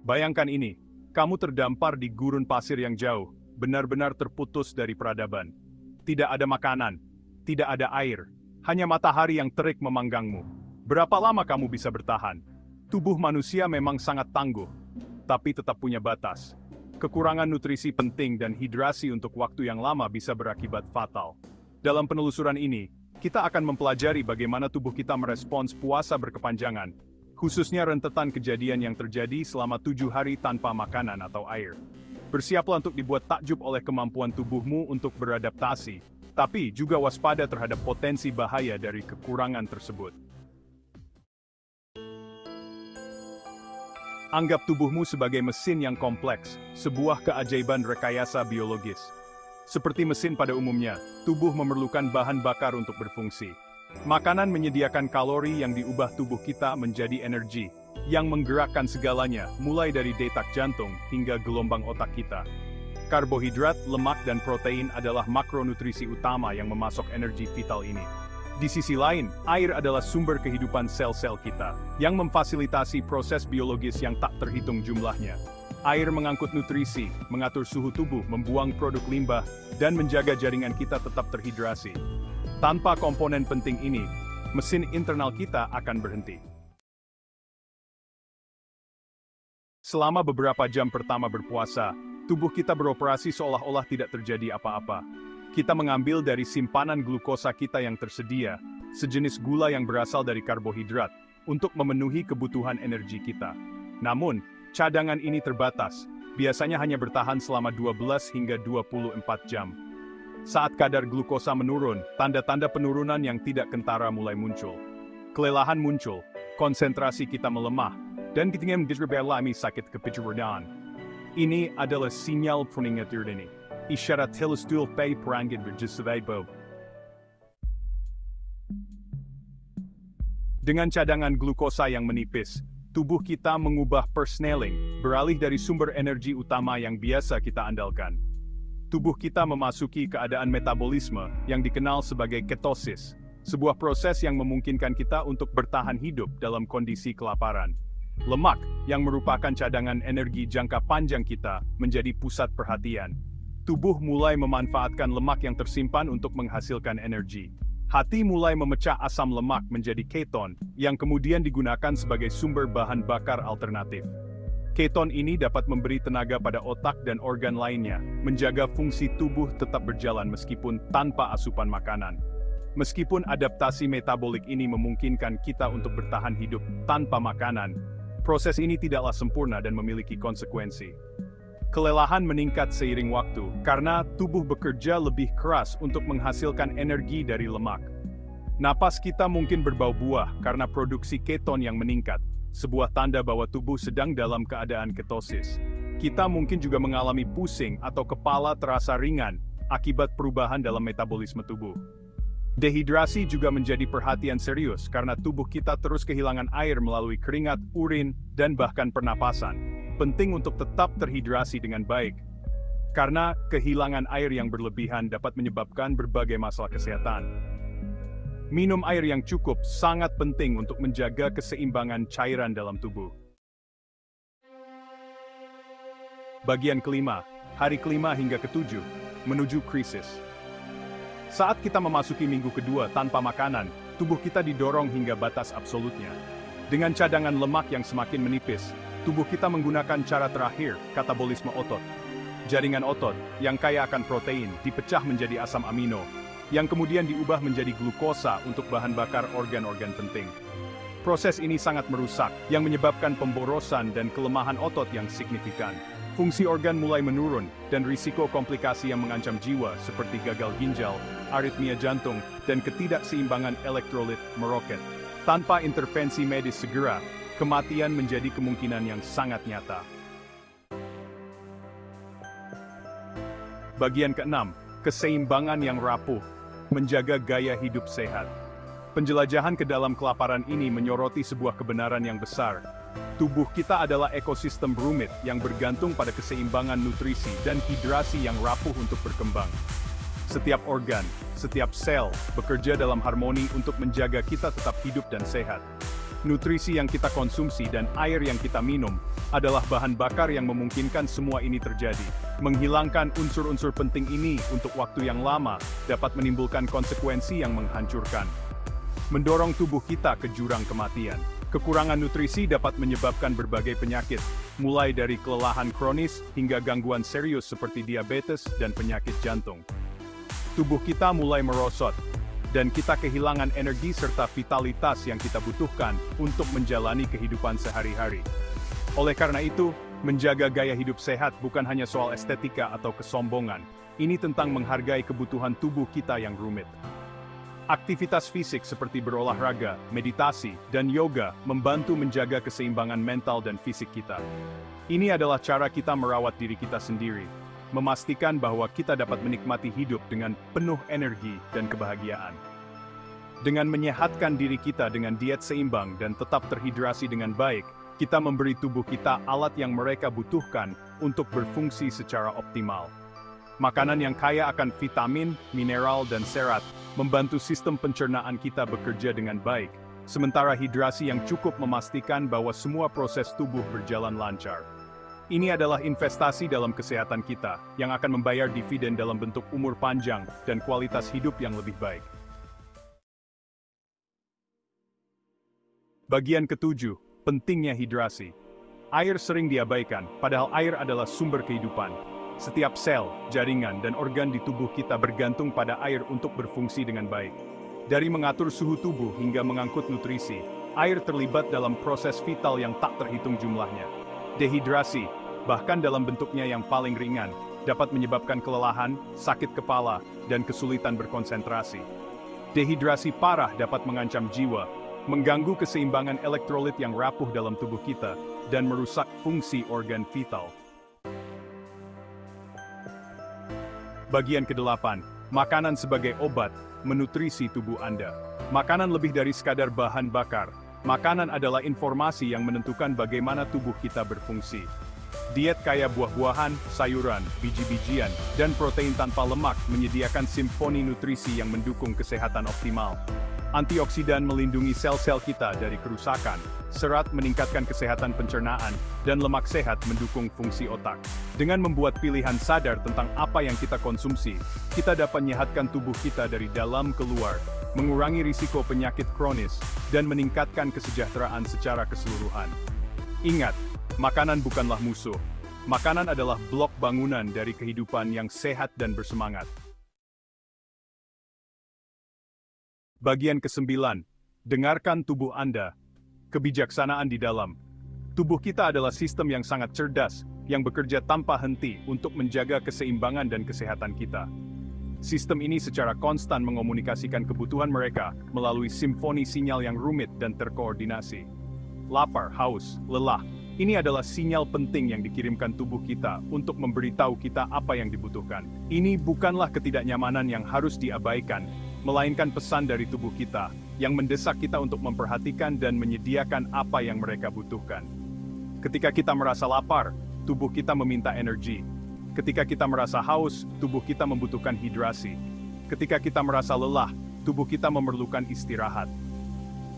Bayangkan ini, kamu terdampar di gurun pasir yang jauh, benar-benar terputus dari peradaban. Tidak ada makanan, tidak ada air, hanya matahari yang terik memanggangmu. Berapa lama kamu bisa bertahan? Tubuh manusia memang sangat tangguh, tapi tetap punya batas. Kekurangan nutrisi penting dan hidrasi untuk waktu yang lama bisa berakibat fatal. Dalam penelusuran ini, kita akan mempelajari bagaimana tubuh kita merespons puasa berkepanjangan, khususnya rentetan kejadian yang terjadi selama 7 hari tanpa makanan atau air. Bersiaplah untuk dibuat takjub oleh kemampuan tubuhmu untuk beradaptasi, tapi juga waspada terhadap potensi bahaya dari kekurangan tersebut. Anggap tubuhmu sebagai mesin yang kompleks, sebuah keajaiban rekayasa biologis. Seperti mesin pada umumnya, tubuh memerlukan bahan bakar untuk berfungsi. Makanan menyediakan kalori yang diubah tubuh kita menjadi energi, yang menggerakkan segalanya, mulai dari detak jantung hingga gelombang otak kita. Karbohidrat, lemak, dan protein adalah makronutrisi utama yang memasok energi vital ini. Di sisi lain, air adalah sumber kehidupan sel-sel kita, yang memfasilitasi proses biologis yang tak terhitung jumlahnya. Air mengangkut nutrisi, mengatur suhu tubuh, membuang produk limbah, dan menjaga jaringan kita tetap terhidrasi. Tanpa komponen penting ini, mesin internal kita akan berhenti. Selama beberapa jam pertama berpuasa, tubuh kita beroperasi seolah-olah tidak terjadi apa-apa. Kita mengambil dari simpanan glukosa kita yang tersedia, sejenis gula yang berasal dari karbohidrat, untuk memenuhi kebutuhan energi kita. Namun, cadangan ini terbatas, biasanya hanya bertahan selama 12 hingga 24 jam. Saat kadar glukosa menurun, tanda-tanda penurunan yang tidak kentara mulai muncul. Kelelahan muncul, konsentrasi kita melemah, dan kita mengalami sakit kepikiran. Ini adalah sinyal peringatan dini. Isyarat telestul pay perangkat berjusabab. Dengan cadangan glukosa yang menipis, tubuh kita mengubah persneling, beralih dari sumber energi utama yang biasa kita andalkan. Tubuh kita memasuki keadaan metabolisme yang dikenal sebagai ketosis, sebuah proses yang memungkinkan kita untuk bertahan hidup dalam kondisi kelaparan. Lemak, yang merupakan cadangan energi jangka panjang kita, menjadi pusat perhatian. Tubuh mulai memanfaatkan lemak yang tersimpan untuk menghasilkan energi. Hati mulai memecah asam lemak menjadi keton, yang kemudian digunakan sebagai sumber bahan bakar alternatif. Keton ini dapat memberi tenaga pada otak dan organ lainnya, menjaga fungsi tubuh tetap berjalan meskipun tanpa asupan makanan. Meskipun adaptasi metabolik ini memungkinkan kita untuk bertahan hidup tanpa makanan, proses ini tidaklah sempurna dan memiliki konsekuensi. Kelelahan meningkat seiring waktu, karena tubuh bekerja lebih keras untuk menghasilkan energi dari lemak. Napas kita mungkin berbau buah karena produksi keton yang meningkat, sebuah tanda bahwa tubuh sedang dalam keadaan ketosis. Kita mungkin juga mengalami pusing atau kepala terasa ringan, akibat perubahan dalam metabolisme tubuh. Dehidrasi juga menjadi perhatian serius karena tubuh kita terus kehilangan air melalui keringat, urin, dan bahkan pernapasan. Penting untuk tetap terhidrasi dengan baik, karena kehilangan air yang berlebihan dapat menyebabkan berbagai masalah kesehatan. Minum air yang cukup sangat penting untuk menjaga keseimbangan cairan dalam tubuh. Bagian kelima, hari kelima hingga ketujuh, menuju krisis. Saat kita memasuki minggu kedua tanpa makanan, tubuh kita didorong hingga batas absolutnya. Dengan cadangan lemak yang semakin menipis, tubuh kita menggunakan cara terakhir, katabolisme otot. Jaringan otot, yang kaya akan protein, dipecah menjadi asam amino, yang kemudian diubah menjadi glukosa untuk bahan bakar organ-organ penting. Proses ini sangat merusak, yang menyebabkan pemborosan dan kelemahan otot yang signifikan. Fungsi organ mulai menurun, dan risiko komplikasi yang mengancam jiwa seperti gagal ginjal, aritmia jantung, dan ketidakseimbangan elektrolit meroket. Tanpa intervensi medis segera, kematian menjadi kemungkinan yang sangat nyata. Bagian keenam, keseimbangan yang rapuh, menjaga gaya hidup sehat. Penjelajahan ke dalam kelaparan ini menyoroti sebuah kebenaran yang besar. Tubuh kita adalah ekosistem rumit yang bergantung pada keseimbangan nutrisi dan hidrasi yang rapuh untuk berkembang. Setiap organ, setiap sel, bekerja dalam harmoni untuk menjaga kita tetap hidup dan sehat. nutrisi yang kita konsumsi dan air yang kita minum adalah bahan bakar yang memungkinkan semua ini terjadi. Menghilangkan unsur-unsur penting ini untuk waktu yang lama dapat menimbulkan konsekuensi yang menghancurkan. Mendorong tubuh kita ke jurang kematian. Kekurangan nutrisi dapat menyebabkan berbagai penyakit, mulai dari kelelahan kronis hingga gangguan serius seperti diabetes dan penyakit jantung. Tubuh kita mulai merosot, dan kita kehilangan energi serta vitalitas yang kita butuhkan untuk menjalani kehidupan sehari-hari. Oleh karena itu, menjaga gaya hidup sehat bukan hanya soal estetika atau kesombongan. Ini tentang menghargai kebutuhan tubuh kita yang rumit. Aktivitas fisik seperti berolahraga, meditasi, dan yoga membantu menjaga keseimbangan mental dan fisik kita. Ini adalah cara kita merawat diri kita sendiri, memastikan bahwa kita dapat menikmati hidup dengan penuh energi dan kebahagiaan. Dengan menyehatkan diri kita dengan diet seimbang dan tetap terhidrasi dengan baik, kita memberi tubuh kita alat yang mereka butuhkan untuk berfungsi secara optimal. Makanan yang kaya akan vitamin, mineral, dan serat membantu sistem pencernaan kita bekerja dengan baik, sementara hidrasi yang cukup memastikan bahwa semua proses tubuh berjalan lancar. Ini adalah investasi dalam kesehatan kita, yang akan membayar dividen dalam bentuk umur panjang dan kualitas hidup yang lebih baik. Bagian ketujuh, pentingnya hidrasi. Air sering diabaikan, padahal air adalah sumber kehidupan. Setiap sel, jaringan, dan organ di tubuh kita bergantung pada air untuk berfungsi dengan baik. Dari mengatur suhu tubuh hingga mengangkut nutrisi, air terlibat dalam proses vital yang tak terhitung jumlahnya. Dehidrasi, bahkan dalam bentuknya yang paling ringan, dapat menyebabkan kelelahan, sakit kepala, dan kesulitan berkonsentrasi. Dehidrasi parah dapat mengancam jiwa, mengganggu keseimbangan elektrolit yang rapuh dalam tubuh kita, dan merusak fungsi organ vital. Bagian ke-8, makanan sebagai obat, menutrisi tubuh Anda. Makanan lebih dari sekadar bahan bakar. Makanan adalah informasi yang menentukan bagaimana tubuh kita berfungsi. Diet kaya buah-buahan, sayuran, biji-bijian, dan protein tanpa lemak menyediakan simfoni nutrisi yang mendukung kesehatan optimal. Antioksidan melindungi sel-sel kita dari kerusakan, serat meningkatkan kesehatan pencernaan, dan lemak sehat mendukung fungsi otak. Dengan membuat pilihan sadar tentang apa yang kita konsumsi, kita dapat menyehatkan tubuh kita dari dalam keluar, mengurangi risiko penyakit kronis, dan meningkatkan kesejahteraan secara keseluruhan. Ingat, makanan bukanlah musuh. Makanan adalah blok bangunan dari kehidupan yang sehat dan bersemangat. Bagian ke-9, dengarkan tubuh Anda. Kebijaksanaan di dalam. Tubuh kita adalah sistem yang sangat cerdas, yang bekerja tanpa henti untuk menjaga keseimbangan dan kesehatan kita. Sistem ini secara konstan mengomunikasikan kebutuhan mereka melalui simfoni sinyal yang rumit dan terkoordinasi. Lapar, haus, lelah, ini adalah sinyal penting yang dikirimkan tubuh kita untuk memberitahu kita apa yang dibutuhkan. Ini bukanlah ketidaknyamanan yang harus diabaikan, melainkan pesan dari tubuh kita, yang mendesak kita untuk memperhatikan dan menyediakan apa yang mereka butuhkan. Ketika kita merasa lapar, tubuh kita meminta energi. Ketika kita merasa haus, tubuh kita membutuhkan hidrasi. Ketika kita merasa lelah, tubuh kita memerlukan istirahat.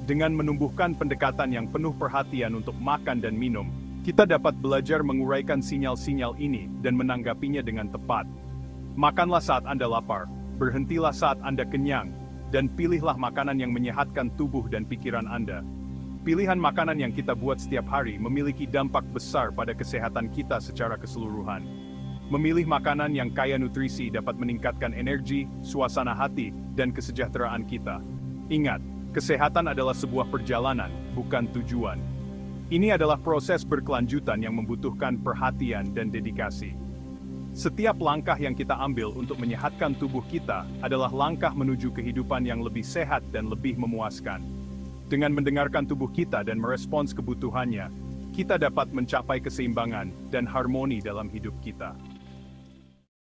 Dengan menumbuhkan pendekatan yang penuh perhatian untuk makan dan minum, kita dapat belajar menguraikan sinyal-sinyal ini dan menanggapinya dengan tepat. Makanlah saat Anda lapar, berhentilah saat Anda kenyang, dan pilihlah makanan yang menyehatkan tubuh dan pikiran Anda. Pilihan makanan yang kita buat setiap hari memiliki dampak besar pada kesehatan kita secara keseluruhan. Memilih makanan yang kaya nutrisi dapat meningkatkan energi, suasana hati, dan kesejahteraan kita. Ingat, kesehatan adalah sebuah perjalanan, bukan tujuan. Ini adalah proses berkelanjutan yang membutuhkan perhatian dan dedikasi. Setiap langkah yang kita ambil untuk menyehatkan tubuh kita adalah langkah menuju kehidupan yang lebih sehat dan lebih memuaskan. Dengan mendengarkan tubuh kita dan merespons kebutuhannya, kita dapat mencapai keseimbangan dan harmoni dalam hidup kita.